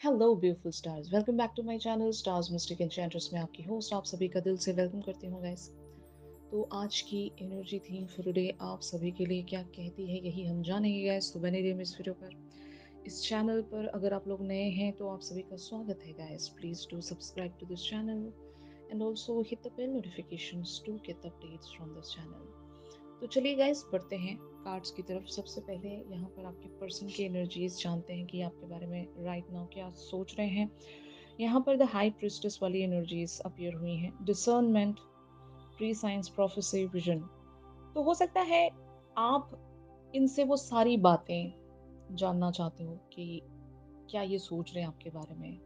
Hello beautiful stars, welcome back to my channel stars mystic enchantress में आपकी host आप सभी का दिल से वेलकम करती हूँ गाइस। तो आज की एनर्जी थीम फॉर टुडे आप सभी के लिए क्या कहती है यही हम जानेंगे गाइस। तो बने रहिए इस वीडियो पर। इस चैनल पर अगर आप लोग नए हैं तो आप सभी का स्वागत है guys. Please do subscribe to this channel and also hit the bell notifications to get the updates from this channel. तो चलिए गाइस बढ़ते हैं कार्ड्स की तरफ। सबसे पहले यहाँ पर आपके पर्सन की एनर्जीज जानते हैं कि आपके बारे में राइट नाउ क्या सोच रहे हैं। यहाँ पर द हाई प्रिस्टेस वाली एनर्जीज अपीयर हुई हैं। Discernment, pre science, prophecy, vision. तो हो सकता है आप इनसे वो सारी बातें जानना चाहते हो कि क्या ये सोच रहे हैं आपके बारे में,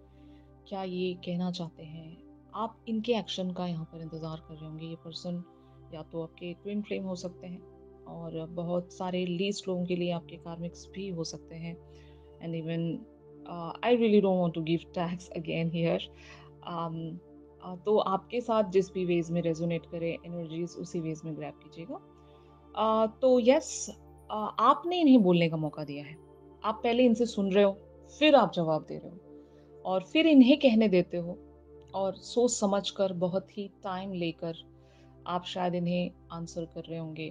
क्या ये कहना चाहते हैं। आप इनके एक्शन का यहाँ पर इंतज़ार कर रहे होंगे। ये पर्सन या तो आपके ट्विन फ्लेम हो सकते हैं और बहुत सारे लीस्ट लोगों के लिए आपके कार्मिक्स भी हो सकते हैं। And even I really don't want to give tags again here. तो आपके साथ जिस भी वेज में रेजोनेट करे एनर्जीज उसी वेज में ग्रैब कीजिएगा। तो यस, आपने इन्हें बोलने का मौका दिया है। आप पहले इनसे सुन रहे हो, फिर आप जवाब दे रहे हो और फिर इन्हें कहने देते हो। और सोच समझ कर बहुत ही टाइम लेकर आप शायद इन्हें आंसर कर रहे होंगे।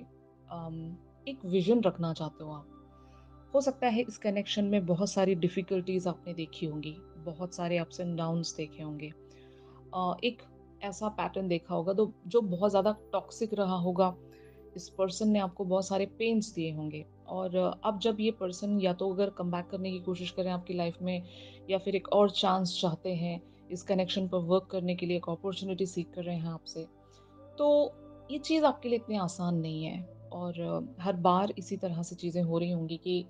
एक विजन रखना चाहते हो आप। हो सकता है इस कनेक्शन में बहुत सारी डिफिकल्टीज आपने देखी होंगी, बहुत सारे अप्स एंड डाउन्स देखे होंगे। एक ऐसा पैटर्न देखा होगा तो जो बहुत ज़्यादा टॉक्सिक रहा होगा। इस पर्सन ने आपको बहुत सारे पेन्स दिए होंगे और अब जब ये पर्सन या तो अगर कम बैक करने की कोशिश करें आपकी लाइफ में या फिर एक और चांस चाहते हैं, इस कनेक्शन पर वर्क करने के लिए एक अपॉर्चुनिटी सीख कर रहे हैं आपसे, तो ये चीज़ आपके लिए इतनी आसान नहीं है। और हर बार इसी तरह से चीज़ें हो रही होंगी कि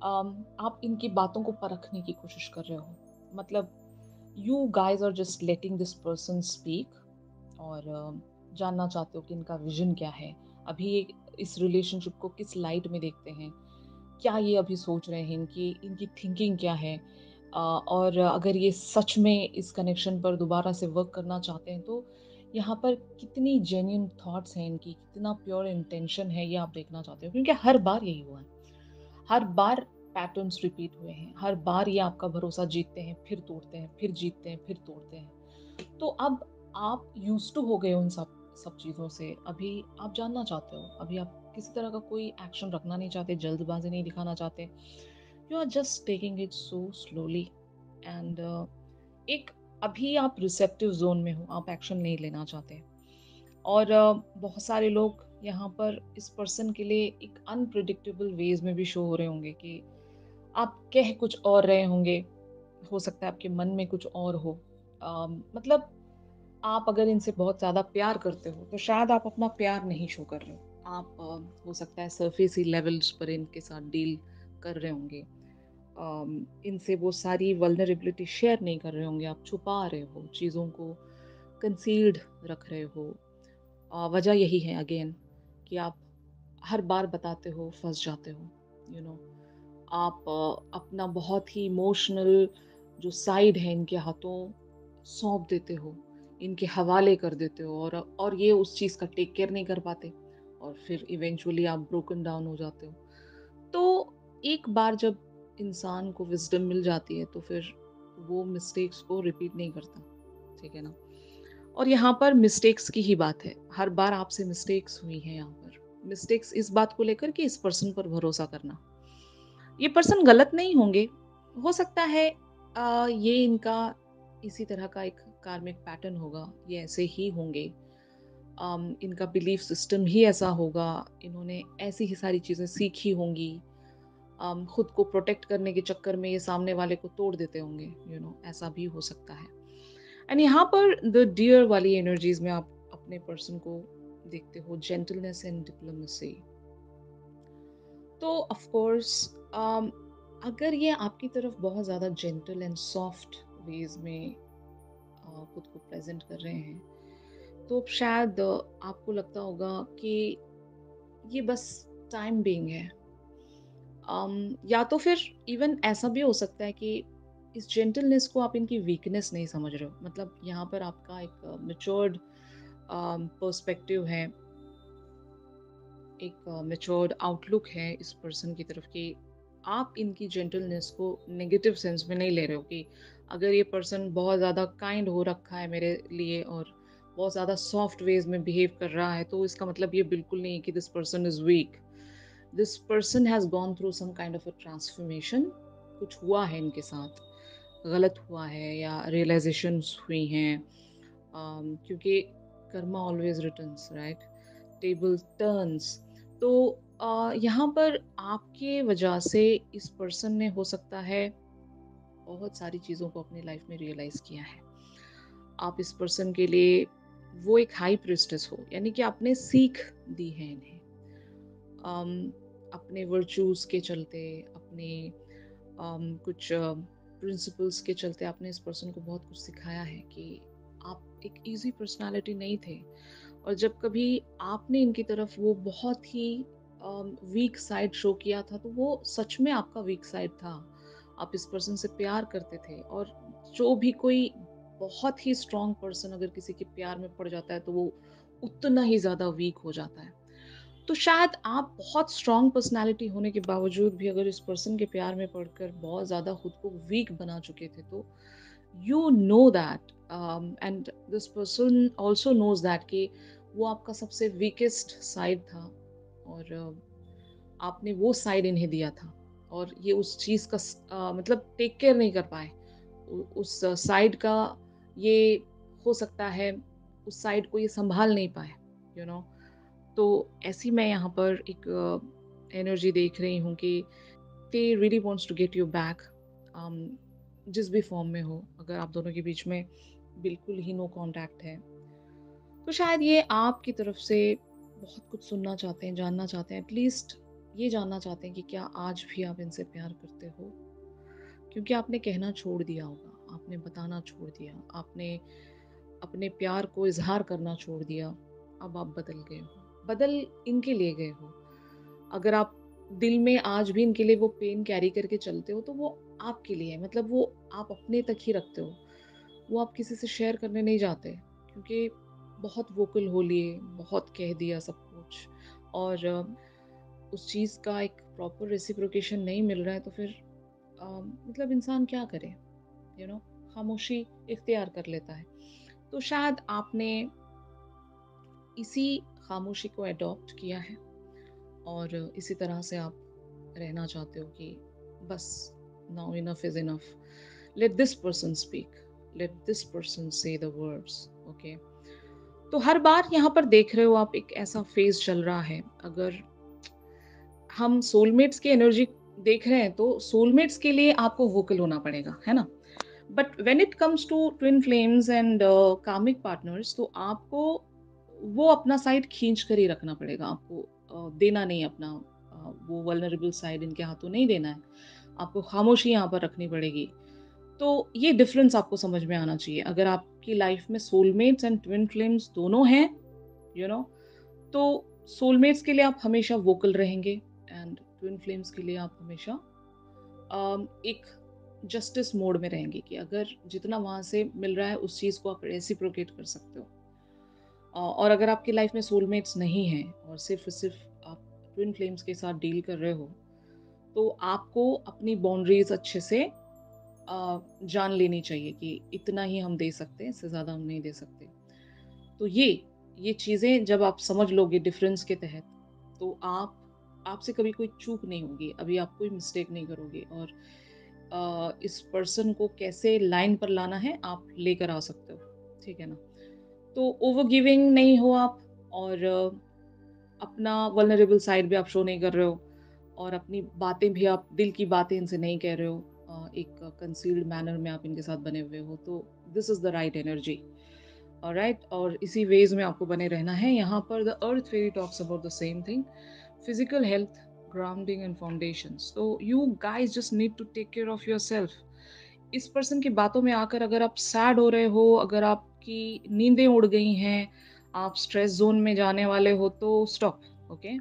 आप इनकी बातों को परखने की कोशिश कर रहे हो। मतलब you guys are just letting this person speak और जानना चाहते हो कि इनका विजन क्या है। अभी इस रिलेशनशिप को किस लाइट में देखते हैं, क्या ये अभी सोच रहे हैं, इनकी इनकी थिंकिंग क्या है। और अगर ये सच में इस कनेक्शन पर दोबारा से वर्क करना चाहते हैं तो यहाँ पर कितनी जेन्युइन थॉट्स हैं इनकी, कितना प्योर इंटेंशन है ये आप देखना चाहते हो। क्योंकि हर बार यही हुआ है, हर बार पैटर्न्स रिपीट हुए हैं, हर बार ये आपका भरोसा जीतते हैं फिर तोड़ते हैं, फिर जीतते हैं फिर तोड़ते हैं। तो अब आप यूज्ड टू हो गए उन सब सब चीज़ों से। अभी आप जानना चाहते हो, अभी आप किसी तरह का कोई एक्शन रखना नहीं चाहते, जल्दबाजी नहीं दिखाना चाहते। You are just taking it so slowly and एक अभी आप रिसेप्टिव जोन में हो, आप एक्शन नहीं लेना चाहते। और बहुत सारे लोग यहाँ पर इस पर्सन के लिए एक अनप्रिडिक्टेबल वेज में भी शो हो रहे होंगे कि आप कह कुछ और रहे होंगे। हो सकता है आपके मन में कुछ और हो। मतलब आप अगर इनसे बहुत ज़्यादा प्यार करते हो तो शायद आप अपना प्यार नहीं शो कर रहे हो। आप हो सकता है सरफेसी लेवल्स पर इनके साथ डील कर रहे होंगे। इनसे वो सारी वल्नरेबिलिटी शेयर नहीं कर रहे होंगे, आप छुपा रहे हो चीज़ों को, कंसील्ड रख रहे हो। वजह यही है अगेन कि आप हर बार बताते हो फंस जाते हो। यू you नो आप अपना बहुत ही इमोशनल जो साइड है इनके हाथों सौंप देते हो, इनके हवाले कर देते हो और ये उस चीज़ का टेक केयर नहीं कर पाते और फिर इवेंचुअली आप ब्रोकन डाउन हो जाते हो। तो एक बार जब इंसान को विज़डम मिल जाती है तो फिर वो मिस्टेक्स को रिपीट नहीं करता, ठीक है ना? और यहाँ पर मिस्टेक्स की ही बात है। हर बार आपसे मिस्टेक्स हुई हैं यहाँ पर। मिस्टेक्स इस बात को लेकर कि इस पर्सन पर भरोसा करना। ये पर्सन गलत नहीं होंगे। हो सकता है ये इनका इसी तरह का एक कार्मिक पैटर्न होगा। ये ऐसे ही होंगे। इनका बिलीफ सिस्टम ही ऐसा होगा। इन्होंने ऐसी ही सारी चीज़ें सीखी होंगी। खुद को प्रोटेक्ट करने के चक्कर में ये सामने वाले को तोड़ देते होंगे। ऐसा भी हो सकता है। एंड यहाँ पर द डियर वाली एनर्जीज में आप अपने पर्सन को देखते हो, जेंटलनेस एंड डिप्लोमेसी। तो ऑफ कोर्स अगर ये आपकी तरफ बहुत ज़्यादा जेंटल एंड सॉफ्ट वेज में खुद को प्रेजेंट कर रहे हैं तो शायद आपको लगता होगा कि ये बस टाइम बीइंग है। या तो फिर इवन ऐसा भी हो सकता है कि इस जेंटलनेस को आप इनकी वीकनेस नहीं समझ रहे हो। मतलब यहाँ पर आपका एक मेच्योर्ड पर्सपेक्टिव है, एक मेच्योर्ड आउटलुक है इस पर्सन की तरफ की। आप इनकी जेंटलनेस को नेगेटिव सेंस में नहीं ले रहे हो कि अगर ये पर्सन बहुत ज़्यादा काइंड हो रखा है मेरे लिए और बहुत ज़्यादा सॉफ्ट वेज में बिहेव कर रहा है, तो इसका मतलब ये बिल्कुल नहीं है कि this person is weak. This person has gone through some kind of a transformation. कुछ हुआ है इनके साथ, गलत हुआ है या रियलाइजेशंस हुई हैं। क्योंकि Karma always returns, right? Table turns. तो यहाँ पर आपके वजह से इस पर्सन ने हो सकता है बहुत सारी चीज़ों को अपनी लाइफ में रियलाइज़ किया है। आप इस पर्सन के लिए वो एक हाई प्रीस्टेस हो, यानी कि आपने सीख दी है इन्हें। अम, अपने वर्च्यूज़ के चलते, अपने कुछ प्रिंसिपल्स के चलते आपने इस पर्सन को बहुत कुछ सिखाया है कि आप एक ईज़ी पर्सनैलिटी नहीं थे। और जब कभी आपने इनकी तरफ वो बहुत ही वीक साइड शो किया था, तो वो सच में आपका वीक साइड था। आप इस पर्सन से प्यार करते थे, और जो भी कोई बहुत ही स्ट्रॉन्ग पर्सन अगर किसी के प्यार में पड़ जाता है, तो वो उतना ही ज़्यादा वीक हो जाता है। तो शायद आप बहुत स्ट्रॉन्ग पर्सनैलिटी होने के बावजूद भी अगर इस पर्सन के प्यार में पड़कर बहुत ज़्यादा खुद को वीक बना चुके थे, तो you know that and this person also knows that कि वो आपका सबसे वीकेस्ट साइड था, और आपने वो साइड इन्हें दिया था, और ये उस चीज़ का मतलब टेक केयर नहीं कर पाए। उस साइड का ये हो सकता है, उस साइड को ये संभाल नहीं पाए, यू नो। तो ऐसी मैं यहाँ पर एक एनर्जी देख रही हूँ कि they really wants to get you back. जिस भी फॉर्म में हो, अगर आप दोनों के बीच में बिल्कुल ही नो कांटेक्ट है, तो शायद ये आपकी तरफ से बहुत कुछ सुनना चाहते हैं, जानना चाहते हैं, एटलीस्ट ये जानना चाहते हैं कि क्या आज भी आप इनसे प्यार करते हो? क्योंकि आपने कहना छोड़ दिया होगा, आपने बताना छोड़ दिया, आपने अपने प्यार को इज़हार करना छोड़ दिया। अब आप बदल गए हो, बदल इनके लिए गए हो। अगर आप दिल में आज भी इनके लिए वो पेन कैरी करके चलते हो, तो वो आपके लिए है, मतलब वो आप अपने तक ही रखते हो। वो आप किसी से शेयर करने नहीं जाते, क्योंकि बहुत वोकल हो लिए, बहुत कह दिया सब कुछ, और उस चीज़ का एक प्रॉपर रेसिप्रोकेशन नहीं मिल रहा है, तो फिर मतलब इंसान क्या करे, यू नो, खामोशी इख्तियार कर लेता है। तो शायद आपने इसी खामोशी को अडॉप्ट किया है, और इसी तरह से आप रहना चाहते हो कि बस, now enough is enough, let this person speak, let this person से द वर्ड्स। ओके। तो हर बार यहाँ पर देख रहे हो आप, एक ऐसा फेज चल रहा है। अगर हम सोलमेट्स की एनर्जी देख रहे हैं, तो सोलमेट्स के लिए आपको वोकल होना पड़ेगा, है ना? But when it comes to twin flames and karmic partners, तो आपको वो अपना साइड खींच कर ही रखना पड़ेगा। आपको देना नहीं अपना, वो वल्नरेबल साइड इनके हाथों नहीं देना है। आपको खामोशी यहाँ पर रखनी पड़ेगी। तो ये डिफरेंस आपको समझ में आना चाहिए। अगर आपकी लाइफ में सोलमेट्स एंड ट्विन फ्लेम्स दोनों हैं, यू नो, तो सोलमेट्स के लिए आप हमेशा वोकल रहेंगे, एंड ट्विन फ्लेम्स के लिए आप हमेशा एक जस्टिस मोड में रहेंगे कि अगर जितना वहाँ से मिल रहा है, उस चीज़ को आप रेसिप्रोकेट कर सकते हो। और अगर आपकी लाइफ में सोलमेट्स नहीं हैं, और सिर्फ़ आप ट्विन फ्लेम्स के साथ डील कर रहे हो, तो आपको अपनी बाउंड्रीज़ अच्छे से जान लेनी चाहिए कि इतना ही हम दे सकते हैं, इससे ज़्यादा हम नहीं दे सकते। तो ये चीज़ें जब आप समझ लोगे डिफ़रेंस के तहत, तो आपसे कभी कोई चूक नहीं होगी, अभी आप कोई मिस्टेक नहीं करोगे, और इस पर्सन को कैसे लाइन पर लाना है, आप लेकर आ सकते हो, ठीक है ना? तो ओवर गिविंग नहीं हो आप, और अपना वल्नरेबल साइड भी आप शो नहीं कर रहे हो, और अपनी बातें भी, आप दिल की बातें इनसे नहीं कह रहे हो, एक कंसील्ड मैनर में आप इनके साथ बने हुए हो, तो this is the right energy. Alright, और इसी वेज में आपको बने रहना है। यहाँ पर the earth fairy talks about the same thing, physical health, grounding and foundations. तो you guys just need to take care of yourself. इस पर्सन की बातों में आकर अगर आप सैड हो रहे हो, अगर आपकी नींदें उड़ गई हैं, आप स्ट्रेस ज़ोन में जाने वाले हो, तो स्टॉप, ओके?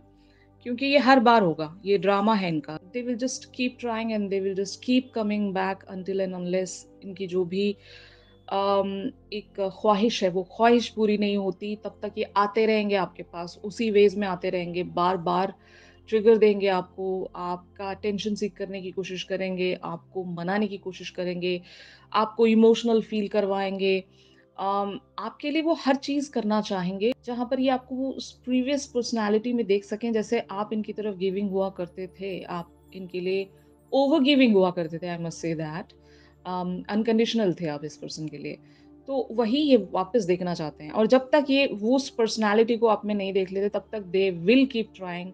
क्योंकि ये हर बार होगा, ये ड्रामा है इनका। They will just keep trying and they will just keep coming back until and unless इनकी जो भी एक ख्वाहिश है, वो ख्वाहिश पूरी नहीं होती, तब तक ये आते रहेंगे आपके पास, उसी वेज़ में आते रहेंगे, बार-बार ट्रिगर देंगे आपको, आपका अटेंशन सीक करने की कोशिश करेंगे, आपको मनाने की कोशिश करेंगे, आपको इमोशनल फ़ील करवाएँगे। आपके लिए वो हर चीज़ करना चाहेंगे, जहाँ पर ये आपको वो उस प्रीवियस पर्सनैलिटी में देख सकें, जैसे आप इनकी तरफ गिविंग हुआ करते थे, आप इनके लिए ओवर गिविंग हुआ करते थे, I must say that. Unconditional थे आप इस पर्सन के लिए। तो वही ये वापस देखना चाहते हैं, और जब तक ये वो उस पर्सनैलिटी को आप में नहीं देख लेते, तब तक they will keep trying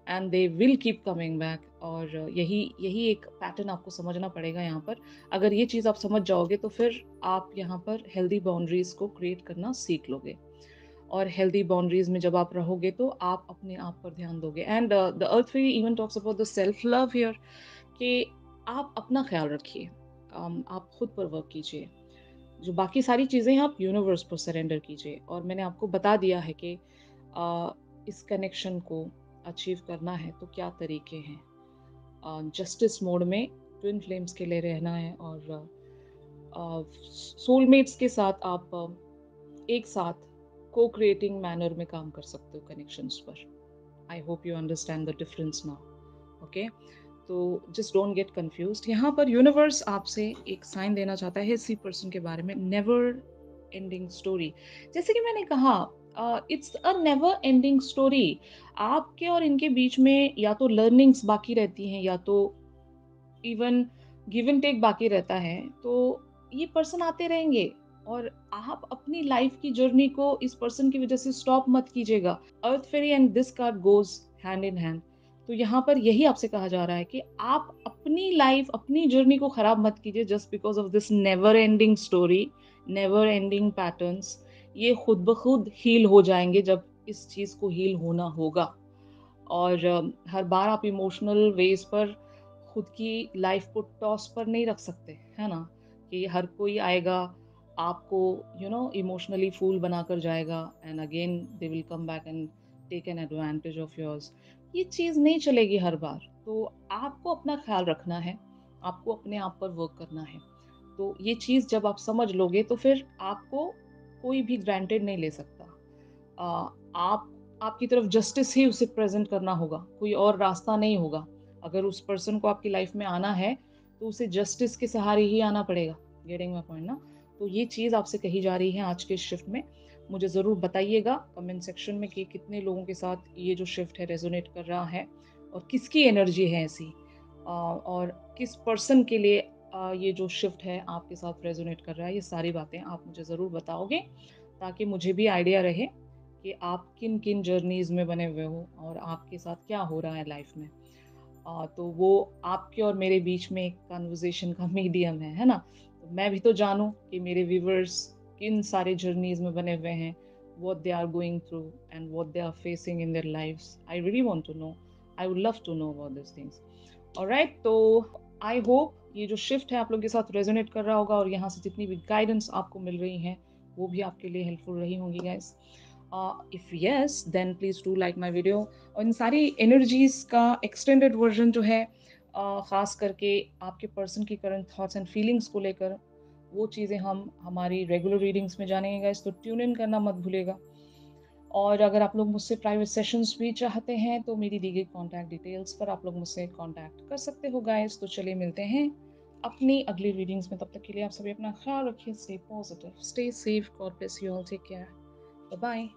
and they will keep coming back. और यही यही एक पैटर्न आपको समझना पड़ेगा यहाँ पर। अगर ये चीज़ आप समझ जाओगे, तो फिर आप यहाँ पर हेल्दी बाउंड्रीज़ को क्रिएट करना सीख लोगे। और हेल्दी बाउंड्रीज़ में जब आप रहोगे, तो आप अपने आप पर ध्यान दोगे। And the earth fairy even talks about the self love here, कि आप अपना ख़्याल रखिए। आप खुद पर वर्क कीजिए। जो बाकी सारी चीज़ें हैं, आप यूनिवर्स पर सरेंडर कीजिए। और मैंने आपको बता दिया है कि इस कनेक्शन को अचीव करना है तो क्या तरीके हैं। जस्टिस मोड में ट्विन फ्लेम्स के लिए रहना है, और सोलमेट्स के साथ आप एक साथ को क्रिएटिंग मैनर में काम कर सकते हो कनेक्शंस पर। I hope you understand the difference now. Okay, तो जस्ट डोंट गेट कंफ्यूज्ड। यहाँ पर यूनिवर्स आपसे एक साइन देना चाहता है इसी पर्सन के बारे में, नेवर एंडिंग स्टोरी। जैसे कि मैंने कहा, it's a never ending story. आपके और इनके बीच में या तो लर्निंग्स बाकी रहती हैं, या तो इवन गिव एंड टेक बाकी रहता है। तो ये पर्सन आते रहेंगे, और आप अपनी लाइफ की जर्नी को इस पर्सन की वजह से स्टॉप मत कीजिएगा। Earth fairy and this card goes hand in hand. तो यहाँ पर यही आपसे कहा जा रहा है कि आप अपनी लाइफ, अपनी जर्नी को खराब मत कीजिए, just because of this never ending story, never ending patterns. ये खुद ब खुद हील हो जाएंगे जब इस चीज को हील होना होगा। और हर बार आप इमोशनल वेज पर खुद की लाइफ को टॉस पर नहीं रख सकते, है ना? कि हर कोई आएगा, आपको इमोशनली फूल बनाकर जाएगा, and again they will come back and take an advantage of yours. ये चीज़ नहीं चलेगी हर बार। तो आपको अपना ख्याल रखना है, आपको अपने आप पर वर्क करना है। तो ये चीज़ जब आप समझ लोगे, तो फिर आपको कोई भी ग्रांटेड नहीं ले सकता। आप आपकी तरफ जस्टिस ही उसे प्रेज़ेंट करना होगा, कोई और रास्ता नहीं होगा। अगर उस पर्सन को आपकी लाइफ़ में आना है, तो उसे जस्टिस के सहारे ही आना पड़ेगा। गेटिंग माय पॉइंट ना? तो ये चीज़ आपसे कही जा रही है आज के शिफ्ट में। मुझे ज़रूर बताइएगा कमेंट सेक्शन में कि कितने लोगों के साथ ये जो शिफ्ट है रेज़ोनेट कर रहा है, और किसकी एनर्जी है ऐसी। और किस पर्सन के लिए ये जो शिफ्ट है आपके साथ रेज़ोनेट कर रहा है। ये सारी बातें आप मुझे ज़रूर बताओगे, ताकि मुझे भी आइडिया रहे कि आप किन-किन जर्नीज़ में बने हुए हो, और आपके साथ क्या हो रहा है लाइफ़ में। तो वो आपके और मेरे बीच में एक कन्वर्सेशन का मीडियम है ना? तो मैं भी तो जानूँ कि मेरे व्यूअर्स किन सारे जर्नीज़ में बने हुए हैं, what they are going through and what they are facing in their lives. I really want to know, I would love to know about these things. Alright, तो आई होप ये जो shift है आप लोगों के साथ रेज़ोनेट कर रहा होगा, और यहाँ से जितनी भी गाइडेंस आपको मिल रही हैं, वो भी आपके लिए हेल्पफुल रही होंगी guys. If yes, then please do like my video. और इन सारी एनर्जीज़ का एक्सटेंडेड वर्ज़न जो है, ख़ास करके आपके पर्सन की करंट थॉट्स एंड फीलिंग्स को लेकर, वो चीज़ें हम हमारी रेगुलर रीडिंग्स में जानेंगे गाइज़, तो ट्यून इन करना मत भूलिएगा। और अगर आप लोग मुझसे प्राइवेट सेशंस भी चाहते हैं, तो मेरी दी गई कॉन्टैक्ट डिटेल्स पर आप लोग मुझसे कॉन्टैक्ट कर सकते हो गाइज़। तो चलिए मिलते हैं अपनी अगली रीडिंग्स में। तब तक के लिए आप सभी अपना ख़्याल रखिए, stay positive, stay safe, God bless you all, take care, bye bye.